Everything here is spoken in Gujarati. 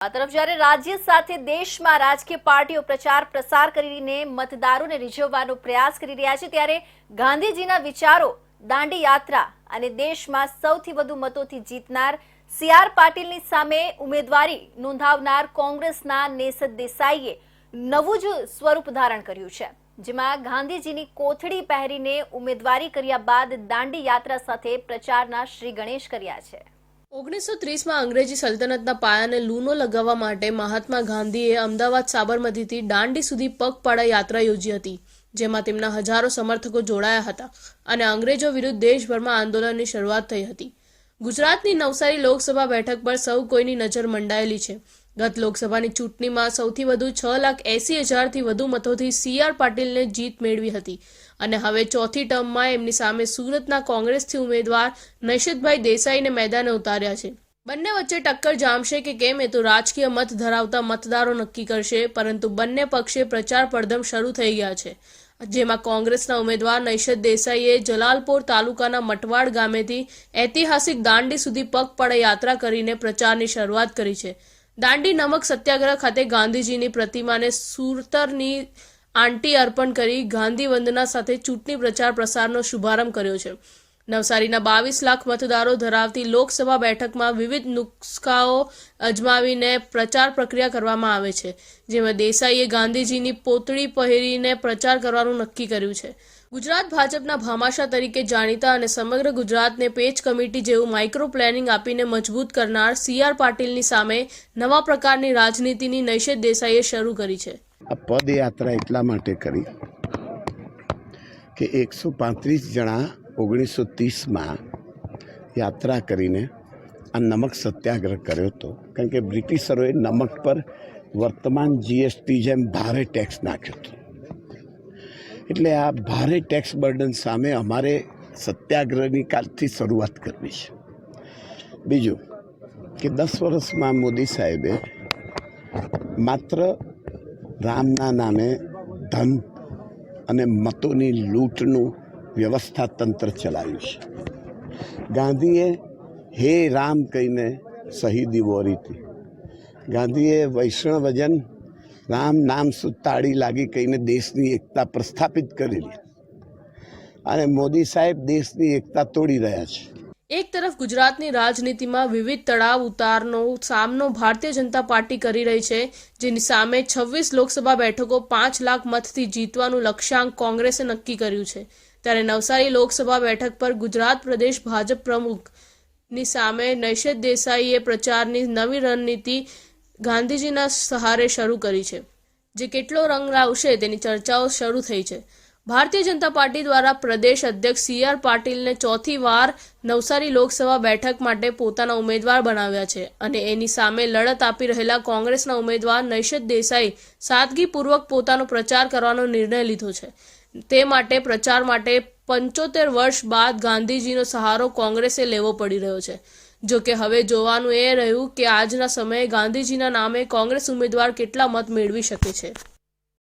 આ તરફ જ્યારે રાજ્ય સાથે દેશમાં રાજકીય પાર્ટીઓ પ્રચાર પ્રસાર કરીને મતદારોને રીઝવવાનો પ્રયાસ કરી રહ્યા છે, ત્યારે ગાંધીજીના વિચારો, દાંડી યાત્રા અને દેશમાં સૌથી વધુ મતોથી જીતનાર સી.આર. પાટીલની સામે ઉમેદવારી નોંધાવનાર કોંગ્રેસના નેસદ દેસાઈએ નવું જ સ્વરૂપ ધારણ કર્યું છે, જેમાં ગાંધીજીની કોથળી પહેરીને ઉમેદવારી કર્યા બાદ દાંડી યાત્રા સાથે પ્રચારના શ્રી ગણેશ કર્યા છે। 1930માં અંગ્રેજી સલ્તનતના પાયાને લૂનો લગાવવા માટે મહાત્મા ગાંધીએ અમદાવાદ સાબરમતીથી દાંડી સુધી પગપાળા યાત્રા યોજી હતી, જેમાં તેમના હજારો સમર્થકો જોડાયા હતા અને અંગ્રેજો વિરુદ્ધ દેશભરમાં આંદોલનની શરૂઆત થઈ હતી। ગુજરાતની નવસારી લોકસભા બેઠક પર સૌ કોઈની નજર મંડાયેલી છે। ગત લોકસભાની ચૂંટણીમાં સૌથી વધુ 6,80,000થી વધુ મતોથી સી.આર. પાટીલને જીત મેળવી હતી અને હવે ચોથી ટર્મમાં એમની સામે સુરતના કોંગ્રેસથી ઉમેદવાર નૈશદભાઈ દેસાઈને મેદાને ઉતાર્યા છે। બંને વચ્ચે ટક્કર જામશે કે કેમ એ તો રાજકીય મત ધરાવતા મતદારો નક્કી કરશે, પરંતુ બંને પક્ષે પ્રચાર પડધમ શરૂ થઈ ગયા છે, જેમાં કોંગ્રેસના ઉમેદવાર નૈશદ દેસાઈએ જલાલપોર તાલુકાના મટવાડ ગામેથી ઐતિહાસિક દાંડી સુધી પગપાળા યાત્રા કરીને પ્રચારની શરૂઆત કરી છે। દાંડી નમક સત્યાગ્રહ ખાતે ગાંધીજીની પ્રતિમાને સૂતરની આંટી અર્પણ કરી ગાંધી વંદના સાથે ચૂંટણી પ્રચાર પ્રસારનો શુભારંભ કર્યો છે। નવસારીના 22 લાખ મતદારો ધરાવતી લોકસભા બેઠકમાં વિવિધ નુસ્ખાઓ અજમાવીને પ્રચાર પ્રક્રિયા કરવામાં આવે છે, જેમાં દેસાઈએ ગાંધીજીની પોતળી પહેરીને પ્રચાર કરવાનું નક્કી કર્યું છે। ગુજરાત ભાજપના ભામાશા તરીકે જાણીતા અને સમગ્ર ગુજરાતને પેજ કમિટી જેવું માઇક્રો પ્લાનિંગ આપીને મજબૂત કરનાર સી.આર. પાટીલની સામે નવા પ્રકારની રાજનીતિની નૈશદ દેસાઈએ શરૂ કરી છે। આ પદયાત્રા એટલા માટે કરી કે 135 જણા 1930માં યાત્રા કરીને આ નમક સત્યાગ્રહ કર્યો હતો, કારણ કે બ્રિટિશરોએ નમક પર વર્તમાન જીએસટી જેમ ભારે ટેક્સ નાખ્યો હતો। એટલે આ ભારે ટેક્સ બર્ડન સામે અમારે સત્યાગ્રહની કાલથી શરૂઆત કરવી છે। બીજું કે 10 વર્ષમાં મોદી સાહેબે માત્ર રામના નામે ધન અને મતોની લૂંટનું વ્યવસ્થા તંત્ર ચલાવ્યું છે। ગાંધીએ હે રામ કહીને શહીદી વોરી હતી। ગાંધીએ વૈષ્ણવજન રામ નામ સુતાળી લાગી કહીને દેશની એકતા પ્રસ્થાપિત કરેલી અને મોદી સાહેબ દેશની એકતા તોડી રહ્યા છે। એક તરફ ગુજરાતની રાજનીતિમાં વિવિધ તડાવ ઉતારનો સામનો ભારતીય જનતા પાર્ટી કરી રહી છે, જેની સામે 26 લોકસભા બેઠકો 5 લાખ મતથી જીતવાનું લક્ષ્યાંક કોંગ્રેસે નક્કી કર્યું છે, ત્યારે નવસારી લોકસભા બેઠક પર ગુજરાત પ્રદેશ ભાજપ પ્રમુખની સામે નૈશદ દેસાઈએ પ્રચારની નવી રણનીતિ ગાંધીજીના સહારે શરૂ કરી છે, જે કેટલો રંગ લાવશે તેની ચર્ચાઓ શરૂ થઈ છે। ભારતીય જનતા પાર્ટી દ્વારા પ્રદેશ અધ્યક્ષ સી.આર. પાટીલને ચોથી વાર નવસારી લોકસભા બેઠક માટે પોતાના ઉમેદવાર બનાવ્યા છે અને એની સામે લડત આપી રહેલા કોંગ્રેસના ઉમેદવાર નૈશદ દેસાઈ સાદગીપૂર્વક પોતાનો પ્રચાર કરવાનો નિર્ણય લીધો છે। તે માટે પ્રચાર માટે 75 વર્ષ બાદ ગાંધીજીનો સહારો કોંગ્રેસે લેવો પડી રહ્યો છે। જો કે હવે જોવાનું એ રહ્યું કે આજના સમયે ગાંધીજીના નામે કોંગ્રેસ ઉમેદવાર કેટલા મત મેળવી શકે છે।